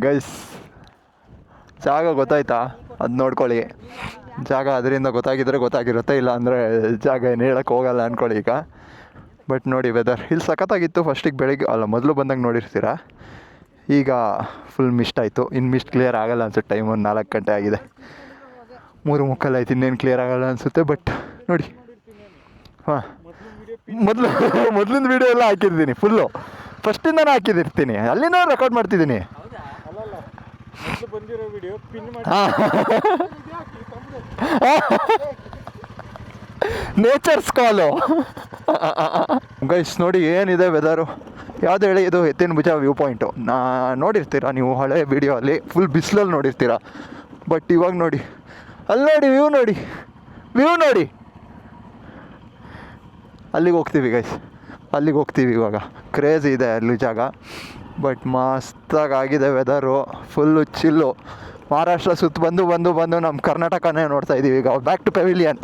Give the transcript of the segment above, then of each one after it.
Guys ಜಾಗ ಗೊತ್ತಾಯ್ತಾ? ಅದು ನೋಡ್ಕೊಳ್ಳಿ. ಜಾಗ ಅದರಿಂದ ಗೊತ್ತಾಗಿರುತ್ತೆ, ಇಲ್ಲ ಅಂದರೆ ಜಾಗ ಏನು ಹೇಳೋಕ್ಕೆ ಹೋಗಲ್ಲ ಅಂದ್ಕೊಳ್ಳಿ ಈಗ. ಬಟ್ ನೋಡಿ ವೆದರ್ ಇಲ್ಲಿ ಸಖತ್ತಾಗಿತ್ತು. ಫಸ್ಟಿಗೆ ಬೆಳಗ್ಗೆ ಮೊದಲು ಬಂದಾಗ ನೋಡಿರ್ತೀರ. ಈಗ ಫುಲ್ ಮಿಸ್ಟ್ ಆಯಿತು. ಇನ್ನು ಮಿಸ್ಟ್ ಕ್ಲಿಯರ್ ಆಗಲ್ಲ ಅನ್ಸುತ್ತೆ. ಟೈಮ್ ಒಂದು 4 ಗಂಟೆ ಆಗಿದೆ, 3:45 ಆಯ್ತು. ಇನ್ನೇನು ಕ್ಲಿಯರ್ ಆಗಲ್ಲ ಅನಿಸುತ್ತೆ. ಬಟ್ ನೋಡಿ, ಹಾಂ, ಮೊದಲಿಂದ ವೀಡಿಯೋ ಎಲ್ಲ ಹಾಕಿರ್ತೀನಿ ಫುಲ್ಲು. ಫಸ್ಟಿಂದನೇ ಹಾಕಿದಿರ್ತೀನಿ, ಅಲ್ಲಿಂದ ರೆಕಾರ್ಡ್ ಮಾಡ್ತಿದ್ದೀನಿ. ನೇಚರ್ಸ್ ಕಾಲು. ಗೈಸ್ ನೋಡಿ ಏನಿದೆ ವೆದರು. ಯಾವುದು ಹೇಳಿ, ಇದು ಎತ್ತಿನ ಭುಜ ವ್ಯೂ ಪಾಯಿಂಟು. ನೋಡಿರ್ತೀರ ನೀವು ಹಳೆ ವೀಡಿಯೋ ಅಲ್ಲಿ ಫುಲ್ ಬಿಸಿಲಲ್ಲಿ ನೋಡಿರ್ತೀರ. ಬಟ್ ಇವಾಗ ನೋಡಿ, ಅಲ್ಲಿ ನೋಡಿ ವ್ಯೂ ನೋಡಿ. ಅಲ್ಲಿಗೆ ಹೋಗ್ತೀವಿ ಗೈಸ್, ಅಲ್ಲಿಗೆ ಹೋಗ್ತೀವಿ ಇವಾಗ. ಕ್ರೇಜಿ ಇದೆ ಅಲ್ಲಿ ಜಾಗ. ಬಟ್ ಮಸ್ತಾಗಿದೆ ವೆದರು, ಫುಲ್ಲು ಚಿಲ್ಲು. ಮಹಾರಾಷ್ಟ್ರ ಸುತ್ತ ಬಂದು ನಮ್ಮ ಕರ್ನಾಟಕನೇ ನೋಡ್ತಾ ಇದ್ದೀವಿ ಈಗ. Back to pavilion.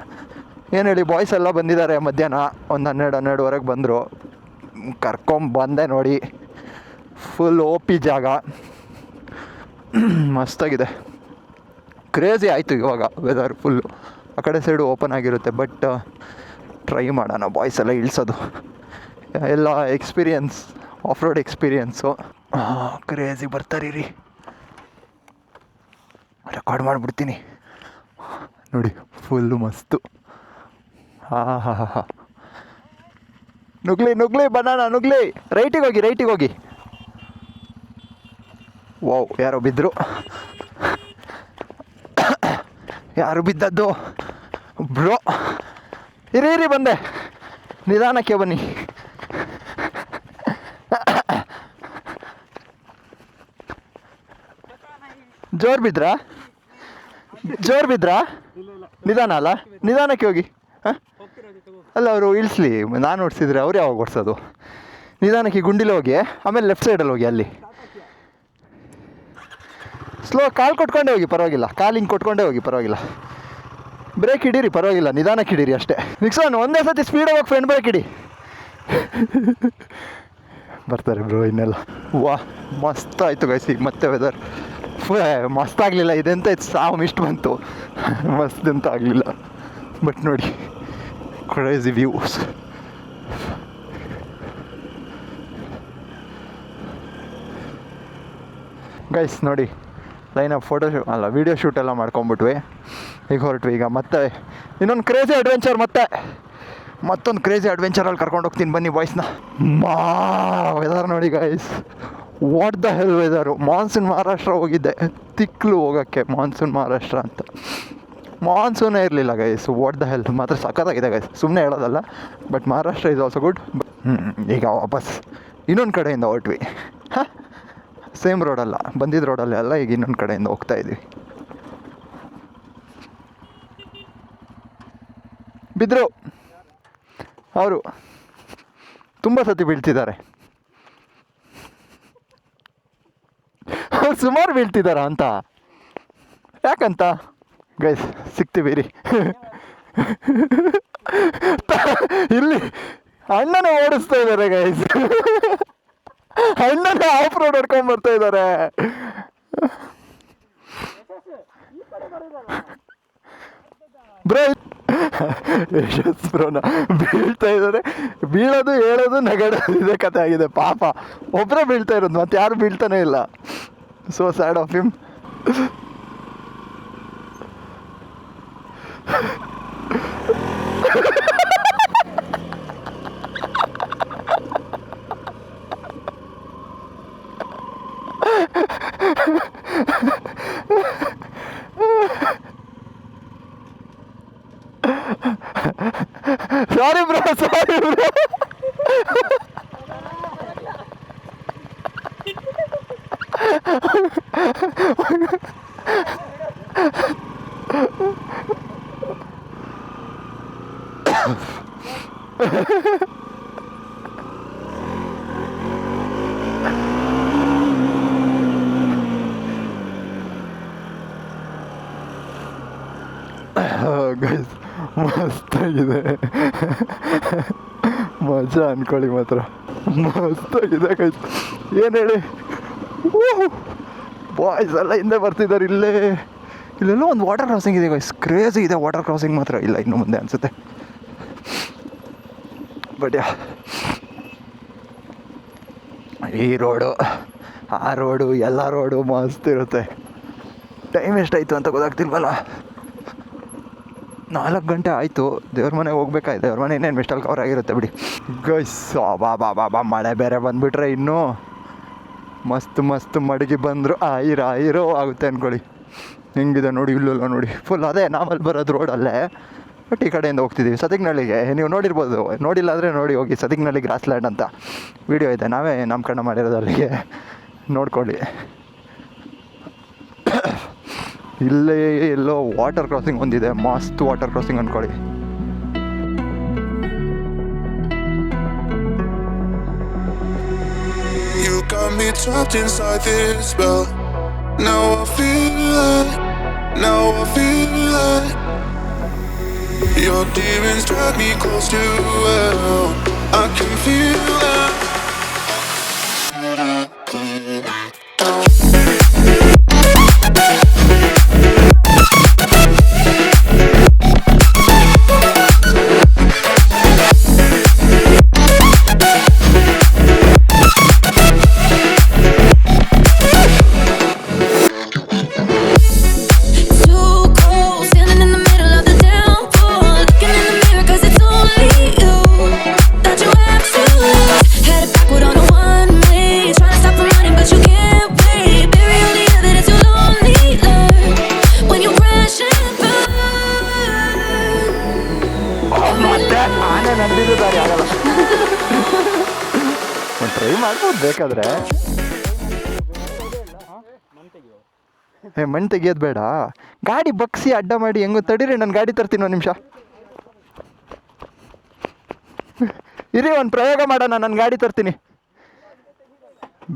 ಏನು ಹೇಳಿ, ಬಾಯ್ಸ್ ಎಲ್ಲ ಬಂದಿದ್ದಾರೆ ಮಧ್ಯಾಹ್ನ ಒಂದು 12-12ವರೆಗೆ ಬಂದರು. ಕರ್ಕೊಂಬಂದೆ ನೋಡಿ. ಫುಲ್ ಓಪಿ ಜಾಗ, ಮಸ್ತಾಗಿದೆ. ಕ್ರೇಜಿ ಆಯಿತು ಇವಾಗ ವೆದರ್ ಫುಲ್ಲು. ಆ ಕಡೆ ಸೈಡು ಓಪನ್ ಆಗಿರುತ್ತೆ. ಬಟ್ ಟ್ರೈ ಮಾಡೋಣ ಬಾಯ್ಸ್ ಎಲ್ಲ ಇಳಿಸೋದು. ಎಲ್ಲ experience, off road experience. Crazy ಬರ್ತಾರೀ. ರೆಕಾರ್ಡ್ ಮಾಡಿಬಿಡ್ತೀನಿ ನೋಡಿ. ಫುಲ್ಲು ಮಸ್ತು. ಹಾಂ, ನುಗ್ಲಿ ಬನಾನ ನುಗ್ಲಿ. ರೈಟಿಗೆ ಹೋಗಿ. ವಾವ್, ಯಾರೋ ಬಿದ್ದರು. ಯಾರು ಬಿದ್ದದ್ದು ಬ್ರೋ? ಇರಿ ಬಂದೆ. ನಿಧಾನಕ್ಕೆ ಬನ್ನಿ. ಜೋರು ಬಿದ್ರಾ? ನಿಧಾನ ಅಲ್ಲ, ನಿಧಾನಕ್ಕೆ ಹೋಗಿ. ಹಾಂ, ಅಲ್ಲ ಅವರು ಇಳಿಸ್ಲಿ, ನಾನು ಓಡಿಸಿದ್ರೆ ಅವ್ರು ಯಾವಾಗ ಓಡಿಸೋದು? ನಿಧಾನಕ್ಕೆ ಗುಂಡಿಲಿ ಹೋಗಿ, ಆಮೇಲೆ ಲೆಫ್ಟ್ ಸೈಡಲ್ಲಿ ಹೋಗಿ. ಅಲ್ಲಿ ಸ್ಲೋ, ಕಾಲು ಕೊಟ್ಕೊಂಡೇ ಹೋಗಿ, ಪರವಾಗಿಲ್ಲ. ಕಾಲು ಹಿಂಗೆ ಕೊಟ್ಕೊಂಡೇ ಹೋಗಿ, ಪರವಾಗಿಲ್ಲ. ಬ್ರೇಕ್ ಹಿಡೀರಿ, ಪರವಾಗಿಲ್ಲ. ನಿಧಾನಕ್ಕೆ ಹಿಡೀರಿ ಅಷ್ಟೇ. ನಿಕ್ಸನ್ ಒಂದೇ ಸತಿ ಸ್ಪೀಡ್ ಹೋಗಿ ಫ್ರಂಟ್ ಬ್ರೇಕ್ ಹಿಡಿ. ಬರ್ತಾರೆ ಬ್ರೋ ಇನ್ನೆಲ್ಲ. ಮಸ್ತ್ ಆಯಿತು ಗೈಸ್. ಈಗ ಮತ್ತೆ ವೆದರ್ ಮಸ್ತಾಗಲಿಲ್ಲ. ಇದೆಂತ ಇದು ಸಾವು ಮಿಸ್ಟ್ ಬಂತು, ಮಸ್ತ್ ಅಂತ ಆಗಲಿಲ್ಲ. ಬಟ್ ನೋಡಿ, ಕ್ರೇಜಿ ವ್ಯೂಸ್. ಗೈಸ್ ನೋಡಿ, ಲೈನಪ್ ವೀಡಿಯೋ ಶೂಟ್ ಎಲ್ಲ ಮಾಡ್ಕೊಂಬಿಟ್ವಿ. ಈಗ ಹೊರಟ್ವಿ. ಈಗ ಮತ್ತೆ ಇನ್ನೊಂದು ಕ್ರೇಜಿ ಅಡ್ವೆಂಚರ್, ಮತ್ತೊಂದು ಕ್ರೇಜಿ ಅಡ್ವೆಂಚರಲ್ಲಿ ಕರ್ಕೊಂಡು ಹೋಗ್ತೀನಿ ಬನ್ನಿ ಬಾಯ್ಸ್ನ. ವೆದರ್ ನೋಡಿ guys, what the hell weather. Monsoon Maharashtra ಹೋಗಿದ್ದೆ, ತಿಕ್ಲು ಹೋಗೋಕ್ಕೆ. ಮಾನ್ಸೂನ್ ಮಹಾರಾಷ್ಟ್ರ ಅಂತ ಮಾನ್ಸೂನೇ ಇರಲಿಲ್ಲ ಗೈಸ್. ವಾಟ್ ದ ಹೆಲ್, ಮಾತ್ರ ಸಖತ್ತಾಗಿದೆ ಗೈಸ್, ಸುಮ್ಮನೆ ಹೇಳೋದಲ್ಲ. But Maharashtra is also good. ಈಗ ವಾಪಸ್ ಇನ್ನೊಂದು ಕಡೆಯಿಂದ ಹೊರಟ್ವಿ. ಹಾಂ, ಸೇಮ್ ರೋಡಲ್ಲ, ಬಂದಿದ್ದ ರೋಡಲ್ಲೇ ಅಲ್ಲ. ಈಗ ಇನ್ನೊಂದು ಕಡೆಯಿಂದ ಹೋಗ್ತಾ ಇದ್ವಿ. ಬಿದ್ದರು ಅವರು, ತುಂಬ ಸತಿ ಬೀಳ್ತಿದ್ದಾರೆ. ಅವ್ರು ಸುಮಾರು ಬೀಳ್ತಿದ್ದಾರ ಅಂತ. ಯಾಕಂತ ಗೈಸ್ ಸಿಗ್ತೀವಿ ರೀ. ಇಲ್ಲಿ ಅಣ್ಣನ ಓಡಿಸ್ತಾ ಇದ್ದಾರೆ ಗೈಸ್. ಅಣ್ಣನ ಆಫ್ ರೋಡ್ ಹೊಡ್ಕೊಂಡ್ ಬರ್ತಾ ಇದ್ದಾರೆ. ಬ್ರೋ ಬ್ರೋನ ಬೀಳ್ತಾ ಇದ್ದಾರೆ. ಬೀಳೋದು, ಹೇಳೋದು, ನಗಡೋದು, ಇದೇ ಕತೆ ಆಗಿದೆ. ಪಾಪ ಒಬ್ಬರೇ ಬೀಳ್ತಾ ಇರೋದು, ಮತ್ತೆ ಯಾರು ಬೀಳ್ತಾನೆ ಇಲ್ಲ. So sad of him. Sorry bro. Guys ಮಸ್ತಾಗಿದೆ, ಮಜಾ ಅನ್ಕೊಳ್ಳಿ ಮಾತ್ರ, ಮಸ್ತಾಗಿದೆ ಗೈಸ್. ಏನು ಹೇಳಿ, ಬಾಯ್ಸ್ ಎಲ್ಲ ಹಿಂದೆ ಬರ್ತಿದ್ದಾರೆ. ಇಲ್ಲೆಲ್ಲೋ ಒಂದು ವಾಟರ್ ಕ್ರಾಸಿಂಗ್ ಇದೆ ಗೈಸ್, ಕ್ರೇಜಿ ಇದೆ ವಾಟರ್ ಕ್ರಾಸಿಂಗ್ ಮಾತ್ರ. ಇಲ್ಲ ಇನ್ನು ಮುಂದೆ ಅನಿಸುತ್ತೆ, ಬಟ್ ಈ ರೋಡು ಆ ರೋಡು ಎಲ್ಲ ರೋಡು ಮಸ್ತ್ ಇರುತ್ತೆ. ಟೈಮ್ ಎಷ್ಟಾಯಿತು ಅಂತ ಗೊತ್ತಾಗ್ತಿಲ್ವಲ್ಲ. 4 ಗಂಟೆ ಆಯಿತು. ದೇವ್ರ ಮನೆಗೆ ಹೋಗ್ಬೇಕಾಯ್ತು. ದೇವ್ರ ಮನೆ ಇನ್ನೇನು ವೆಸ್ಟಲ್ ಕವರ್ ಆಗಿರುತ್ತೆ ಬಿಡಿ ಗೈಸ್. ಬಾ ಮಳೆ ಬೇರೆ ಬಂದುಬಿಟ್ರೆ ಇನ್ನೂ ಮಸ್ತ್ ಮಡಗಿ ಬಂದರು ಆಯಿರೋ ಆಗುತ್ತೆ ಅಂದ್ಕೊಳ್ಳಿ. ಹೆಂಗಿದೆ ನೋಡಿ, ಇಲ್ಲೆಲ್ಲ ನೋಡಿ ಫುಲ್ ಅದೇ ನಾವಲ್ಲಿ ಬರೋದು ರೋಡಲ್ಲೇ, ಬಟ್ ಈ ಕಡೆಯಿಂದ ಹೋಗ್ತಿದ್ದೀವಿ ಸದಿಗ್ನಳ್ಳಿಗೆ. ನೀವು ನೋಡಿರ್ಬೋದು, ನೋಡಿಲ್ಲ ಅಂದರೆ ನೋಡಿ ಹೋಗಿ, ಸದಿಗ್ನಳ್ಳಿ ಗ್ರಾಸ್ಲ್ಯಾಂಡ್ ಅಂತ ವೀಡಿಯೋ ಇದೆ, ನಾವೇ ನಾಮಕರಣ ಮಾಡಿರೋದು ಅಲ್ಲಿಗೆ, ನೋಡ್ಕೊಳ್ಳಿ. ಇಲ್ಲೇ ಎಲ್ಲೋ ವಾಟರ್ ಕ್ರಾಸಿಂಗ್ ಒಂದಿದೆ, ಮಸ್ತ್ ವಾಟರ್ ಕ್ರಾಸಿಂಗ್ ಅಂದ್ಕೊಳ್ಳಿ. You got me trapped inside this spell. Now I feel it. Your demons drag me close to hell. I can feel it. Try ಮಾಡ್ಬೋದು ಬೇಕಾದರೆ. ಮಣ್ಣು ತೆಗಿಯೋದು ಬೇಡ, ಗಾಡಿ ಬಗ್ಸಿ ಅಡ್ಡ ಮಾಡಿ ಹೆಂಗೋ ತಡೀರಿ, ನಾನು ಗಾಡಿ ತರ್ತೀನಿ. ಒಂದು ನಿಮಿಷ ಇರಿ, ಒಂದು ಪ್ರಯೋಗ ಮಾಡೋಣ, ನಾನು ಗಾಡಿ ತರ್ತೀನಿ.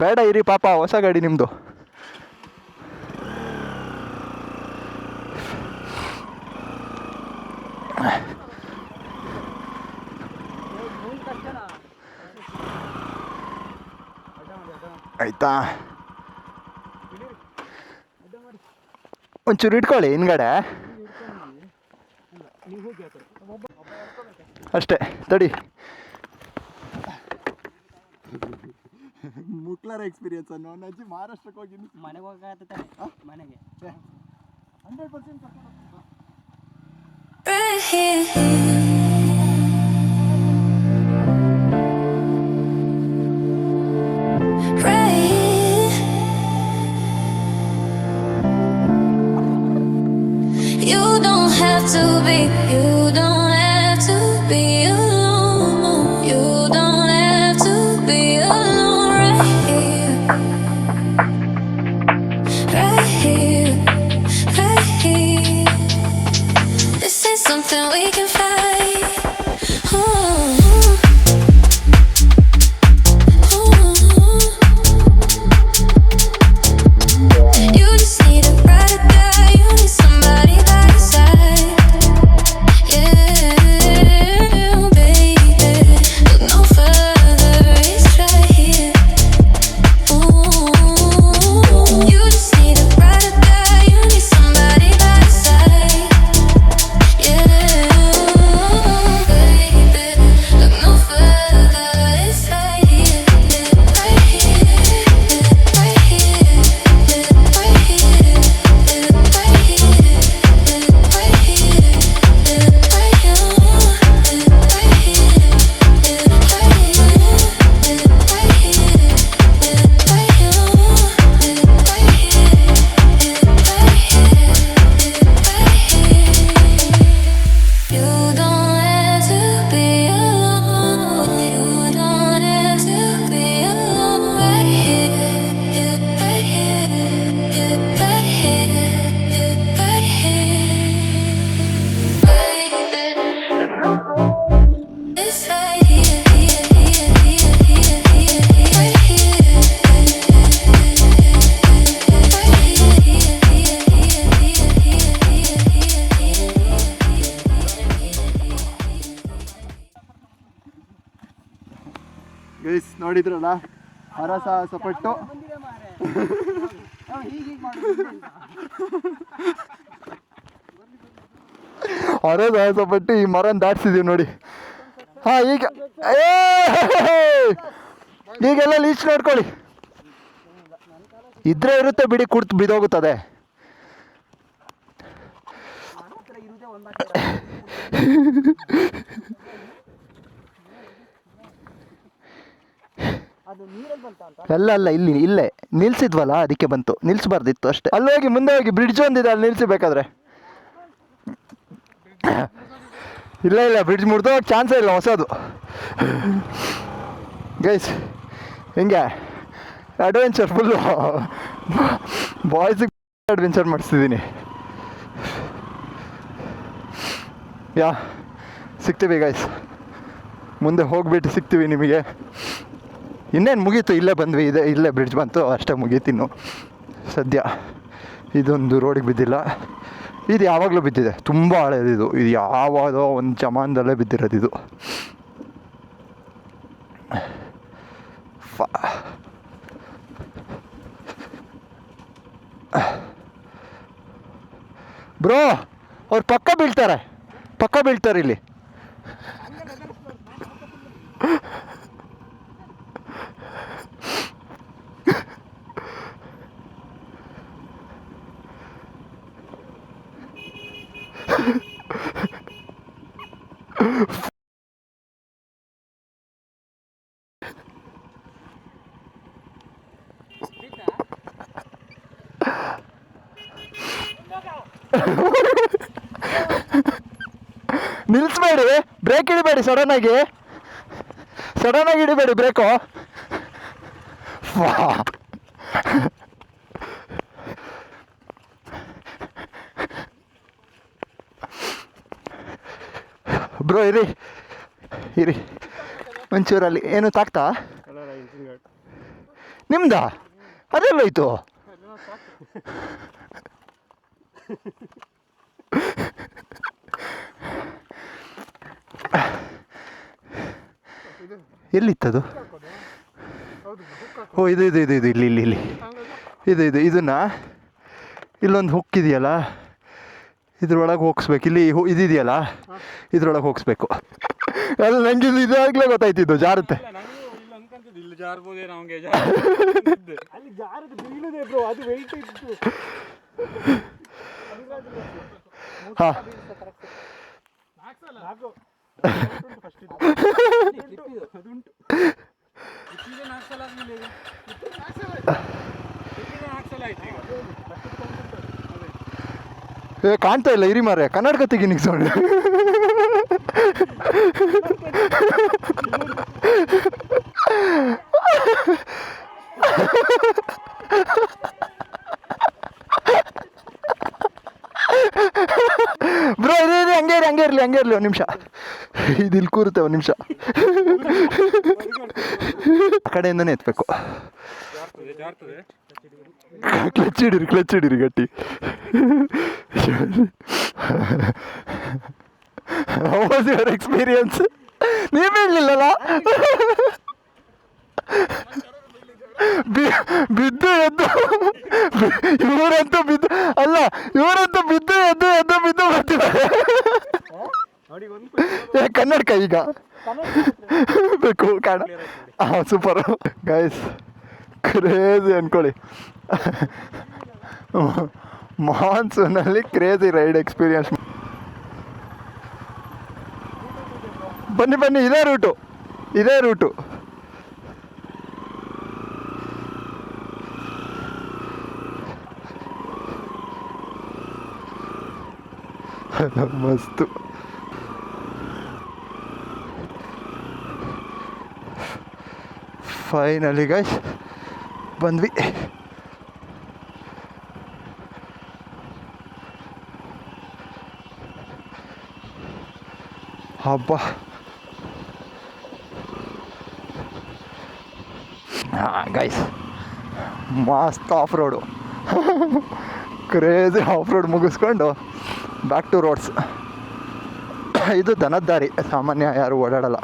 ಬೇಡ ಇರಿ ಪಾಪ, ಹೊಸ ಗಾಡಿ ನಿಮ್ಮದು. ಆಯ್ತಾ, ಒಂಚೂರು ಇಟ್ಕೊಳ್ಳಿ ಹಿಂದ್ಗಡೆ ಅಷ್ಟೇ, ತಡಿ. ಮುಕ್ಲಾರ ಎಕ್ಸ್ಪೀರಿಯನ್ಸ್ ಅನ್ನೋ ಅಜ್ಜಿ ಮಹಾರಾಷ್ಟ್ರಕ್ಕೆ ಹೋಗಿ ಮನೆಗೆ ಹೋಗತ್ತೆ, ಮನೆಗೆ 100% You don't have to be alone. You don't have to be alone. Right here. This is something we can fight. You just need a brighter guy. You need somebody by your side. Guys ನೋಡಿದ್ರಲ್ಲ ಹರಸಾಹಸಪಟ್ಟು ಹರಸಾಹಸಪಟ್ಟು ಈ ಮರನ ದಾಟ್ಸಿದೀವಿ ನೋಡಿ. ಹಾಂ ಈಗ ಈಗೆಲ್ಲ leach ನೋಡ್ಕೊಳ್ಳಿ. ಇದ್ರೆ ಇರುತ್ತೆ ಬಿಡಿ, ಕುಡ್ತು ಬಿದ್ದೋಗುತ್ತದೆ. ಅಲ್ಲ ಇಲ್ಲೇ ನಿಲ್ಸಿದ್ವಲ್ಲ ಅದಕ್ಕೆ ಬಂತು, ನಿಲ್ಸಬಾರ್ದಿತ್ತು ಅಷ್ಟೇ. ಅಲ್ಲಿ ಹೋಗಿ ಮುಂದೆ ಹೋಗಿ ಬ್ರಿಡ್ಜ್ ಒಂದಿದೆ, ಅಲ್ಲಿ ನಿಲ್ಸಿಬೇಕಾದ್ರೆ. ಇಲ್ಲ ಬ್ರಿಡ್ಜ್ ಮುರಿದೋ ಚಾನ್ಸೇ ಇಲ್ಲ, ಹೊಸದು. ಗೈಸ್ ಹೆಂಗೆ ಅಡ್ವೆಂಚರ್ ಫುಲ್ಲು ಬಾಯ್ಸಿಗೆ ಅಡ್ವೆಂಚರ್ ಮಾಡಿಸ್ತಿದ್ದೀನಿ. ಸಿಗ್ತೀವಿ ಗೈಸ್, ಮುಂದೆ ಹೋಗ್ಬಿಟ್ಟು ಸಿಗ್ತೀವಿ ನಿಮಗೆ. ಇನ್ನೇನು ಮುಗೀತು, ಇಲ್ಲೇ ಬಂದ್ವಿ, ಇಲ್ಲೇ ಬ್ರಿಡ್ಜ್ ಬಂತು, ಅಷ್ಟೇ ಮುಗೀತಿನ್ನು. ಸದ್ಯ ಇದೊಂದು ರೋಡಿಗೆ ಬಿದ್ದಿಲ್ಲ, ಇದು ಯಾವಾಗಲೂ ಬಿದ್ದಿದೆ, ತುಂಬ ಹಳೇದಿದು. ಇದು ಯಾವುದೋ ಒಂದು ಜಮಾನದಲ್ಲೇ ಬಿದ್ದಿರೋದು ಇದು. ಬ್ರೋ ಅವ್ರು ಪಕ್ಕ ಬೀಳ್ತಾರೆ ಇಲ್ಲಿ. ನಿಲ್ಲಿಸ್ಬೇಡಿ, ಬ್ರೇಕ್ ಹಿಡಿಬೇಡಿ, ಸಡನ್ನಾಗಿ ಹಿಡಿಬೇಡಿ ಬ್ರೇಕು. ಬ್ರೋ ಇರಿ ಒಂಚೂರಲ್ಲಿ ಏನು ತಾಕ್ತಾ ನಿಮ್ದಾ? ಅದೆಲ್ಲೋಯ್ತು? ಎಲ್ಲಿತ್ತದು? ಓ ಇದು ಇಲ್ಲಿ ಇದನ್ನ ಇಲ್ಲೊಂದು ಹುಕ್ಕಿದೆಯಲ್ಲ, ಇದ್ರೊಳಗೆ ಹೋಗಿಸ್ಬೇಕು. ಇಲ್ಲಿ ಇದಿದೆಯಲ್ಲ, ಇದ್ರೊಳಗೆ ಹೋಗಿಸ್ಬೇಕು. ಅದು ನನಗೆ ಇದಾಗಲೇ ಗೊತ್ತಾಯ್ತಿದ್ದು, ಜಾರುತ್ತೆ. ಹಾಂ ಕಾಣ್ತಾ ಇಲ್ಲ, ಇರಿ ಮಾರ್ರೆ, ಕನ್ನಡಕ ತೆಗೀನಿ ಸೌಂಡ್. ಬ್ರೋ ಇರಿ ಹಂಗೆ ಇರಲಿ ಒಂದು ನಿಮಿಷ, ಇದು ಇಲ್ಲಿ ಕೂರುತ್ತೆ ಒಂದು ನಿಮಿಷ. ಆ ಕಡೆಯಿಂದನೇ ಎತ್ತಬೇಕು. ಕ್ಲಚ್ ಹಿಡಿರಿ ಗಟ್ಟಿ. How was your experience? ನೀವು ಬೀಳಲಿಲ್ಲಲ್ಲ? ಬಿದ್ದು ಎದ್ದು ಇವರಂತೂ ಬಿದ್ದು ಬರ್ತಿದ್ದಾರೆ. ಕನ್ನಡಕ ಈಗ ಬೇಕು ಕಾಣ. ಹಾಂ ಸೂಪರ್ ಗೈಸ್, ಕ್ರೇಜಿ ಅಂದ್ಕೊಳ್ಳಿ. ಮಾನ್ಸೂನಲ್ಲಿ ಕ್ರೇಜಿ ರೈಡ್ ಎಕ್ಸ್ಪೀರಿಯನ್ಸ್. ಬನ್ನಿ ಇದೇ ರೂಟು. ಮಸ್ತು. ಫೈನಲಿ ಗೈಸ್ ಬಂದ್ವಿ. ಹಬ್ಬ. ಗೈಸ್ ಮಸ್ತ್ of road, crazy of road ಮುಗಿಸ್ಕೊಂಡು ಬ್ಯಾಕ್ ಟು ರೋಡ್ಸ್. ಇದು ದನದ ದಾರಿ, ಸಾಮಾನ್ಯ ಯಾರು ಓಡಾಡಲ್ಲ.